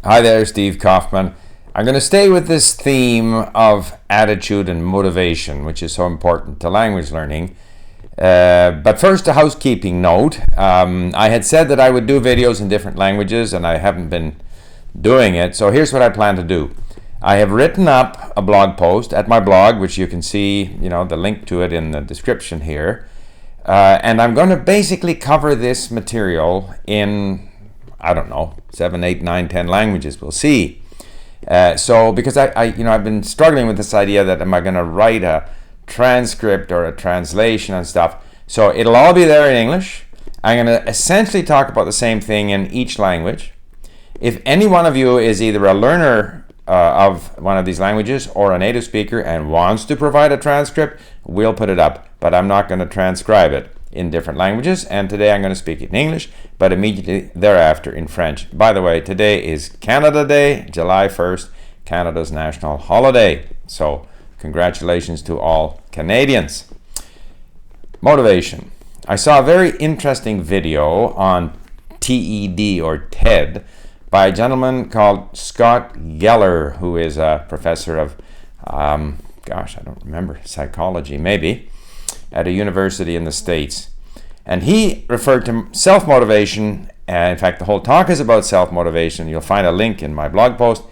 Hi there, Steve Kaufmann. I'm going to stay with this theme of attitude and motivation, which is so important to language learning. But first, a housekeeping note. I had said that I would do videos in different languages, and I haven't been doing it. So here's what I plan to do. I have written up a blog post at my blog, which you can see, the link to it in the description here. And I'm going to basically cover this material in, 7, 8, 9, 10 languages. We'll see. Because I've been struggling with this idea that am I going to write a transcript or a translation and stuff. So it'll all be there in English. I'm going to essentially talk about the same thing in each language. If any one of you is either a learner of one of these languages or a native speaker and wants to provide a transcript, we'll put it up. But I'm not going to transcribe it in different languages, and today I'm going to speak it in English, but immediately thereafter in French. By the way, today is Canada Day, July 1st, Canada's national holiday. So congratulations to all Canadians. Motivation. I saw a very interesting video on TED or TED by a gentleman called Scott Geller, who is a professor of, I don't remember, psychology maybe, at a university in the States. And he referred to self-motivation, and in fact the whole talk is about self-motivation. You'll find a link in my blog post.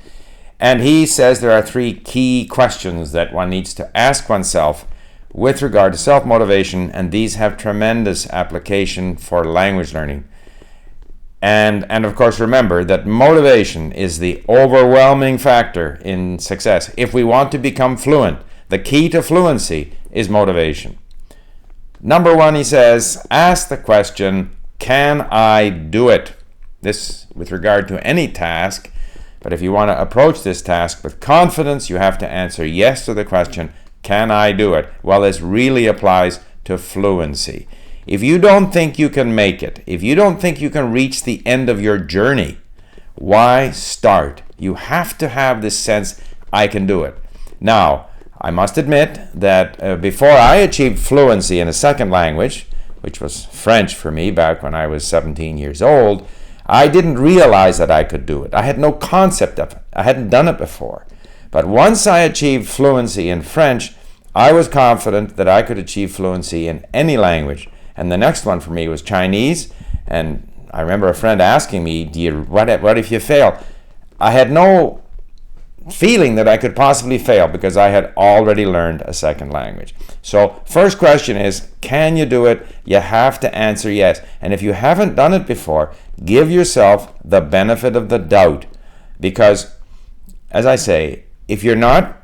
And he says there are 3 key questions that one needs to ask oneself with regard to self-motivation, and these have tremendous application for language learning. And of course, remember that motivation is the overwhelming factor in success. If we want to become fluent, the key to fluency is motivation. Number 1, he says, ask the question, can I do it? This with regard to any task, but if you want to approach this task with confidence, you have to answer yes to the question, can I do it? Well, this really applies to fluency. If you don't think you can make it, if you don't think you can reach the end of your journey, why start? You have to have this sense, I can do it. Now, I must admit that before I achieved fluency in a second language, which was French for me back when I was 17 years old, I didn't realize that I could do it. I had no concept of it. I hadn't done it before. But once I achieved fluency in French, I was confident that I could achieve fluency in any language. And the next one for me was Chinese. And I remember a friend asking me, what if you fail? I had no feeling that I could possibly fail because I had already learned a second language. So first question is, can you do it? You have to answer yes. And if you haven't done it before, give yourself the benefit of the doubt. Because, as I say, if you're not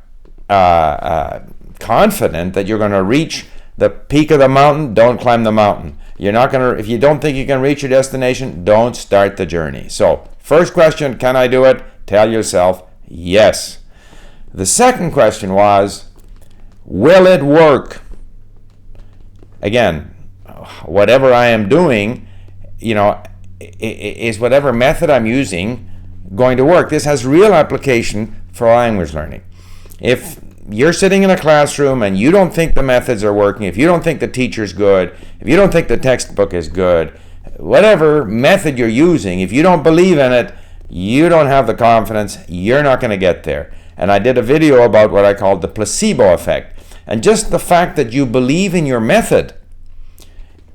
confident that you're going to reach the peak of the mountain, don't climb the mountain. If you don't think you can reach your destination, don't start the journey. So first question, can I do it? Tell yourself yes. The second question was, will it work? Again, whatever I am doing, is whatever method I'm using going to work? This has real application for language learning. If you're sitting in a classroom and you don't think the methods are working, if you don't think the teacher's good, if you don't think the textbook is good, whatever method you're using, if you don't believe in it, you don't have the confidence, you're not going to get there. And I did a video about what I called the placebo effect. And just the fact that you believe in your method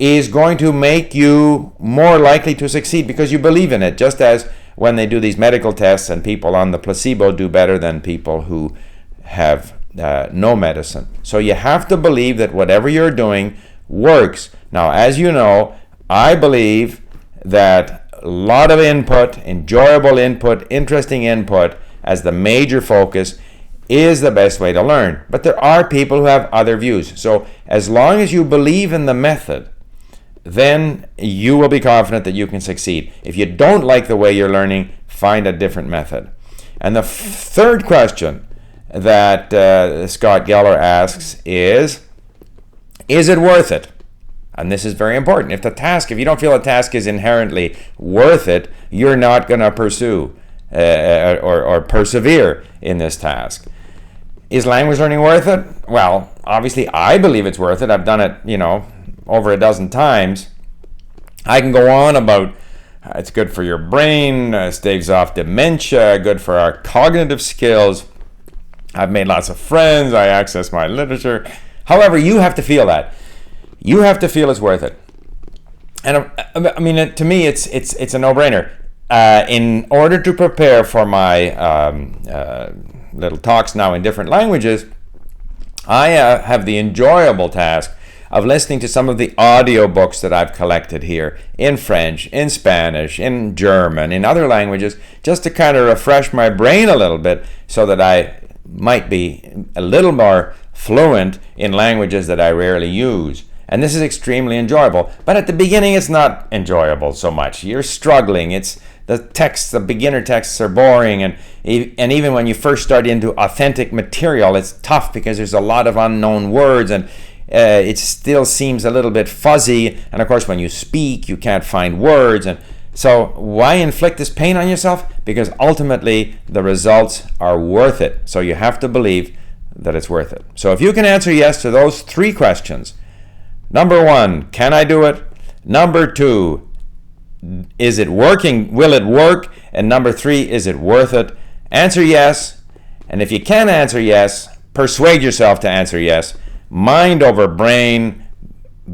is going to make you more likely to succeed because you believe in it, just as when they do these medical tests and people on the placebo do better than people who have no medicine. So you have to believe that whatever you're doing works. Now, as you know, I believe that a lot of input, enjoyable input, interesting input as the major focus is the best way to learn. But there are people who have other views. So as long as you believe in the method, then you will be confident that you can succeed. If you don't like the way you're learning, find a different method. And the third question that Scott Geller asks is it worth it? And this is very important. If you don't feel a task is inherently worth it, you're not going to pursue or persevere in this task. Is language learning worth it? Well, obviously I believe it's worth it. I've done it, over a dozen times. I can go on about It's good for your brain, staves off dementia, good for our cognitive skills. I've made lots of friends, I access my literature. However, you have to feel that. You have to feel it's worth it. And I mean, to me, it's a no-brainer. In order to prepare for my little talks now in different languages, I have the enjoyable task of listening to some of the audiobooks that I've collected here in French, in Spanish, in German, in other languages, just to kind of refresh my brain a little bit so that I might be a little more fluent in languages that I rarely use. And this is extremely enjoyable. But at the beginning, it's not enjoyable so much. You're struggling. The beginner texts are boring, and even when you first start into authentic material, it's tough because there's a lot of unknown words, and it still seems a little bit fuzzy. And of course, when you speak, you can't find words. And so why inflict this pain on yourself? Because ultimately, the results are worth it. So you have to believe that it's worth it. So if you can answer yes to those 3 questions, number 1, can I do it? Number 2, is it working? Will it work? And number 3, is it worth it? Answer yes. And if you can answer yes, persuade yourself to answer yes. Mind over brain.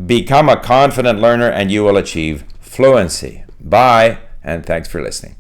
Become a confident learner and you will achieve fluency. Bye, and thanks for listening.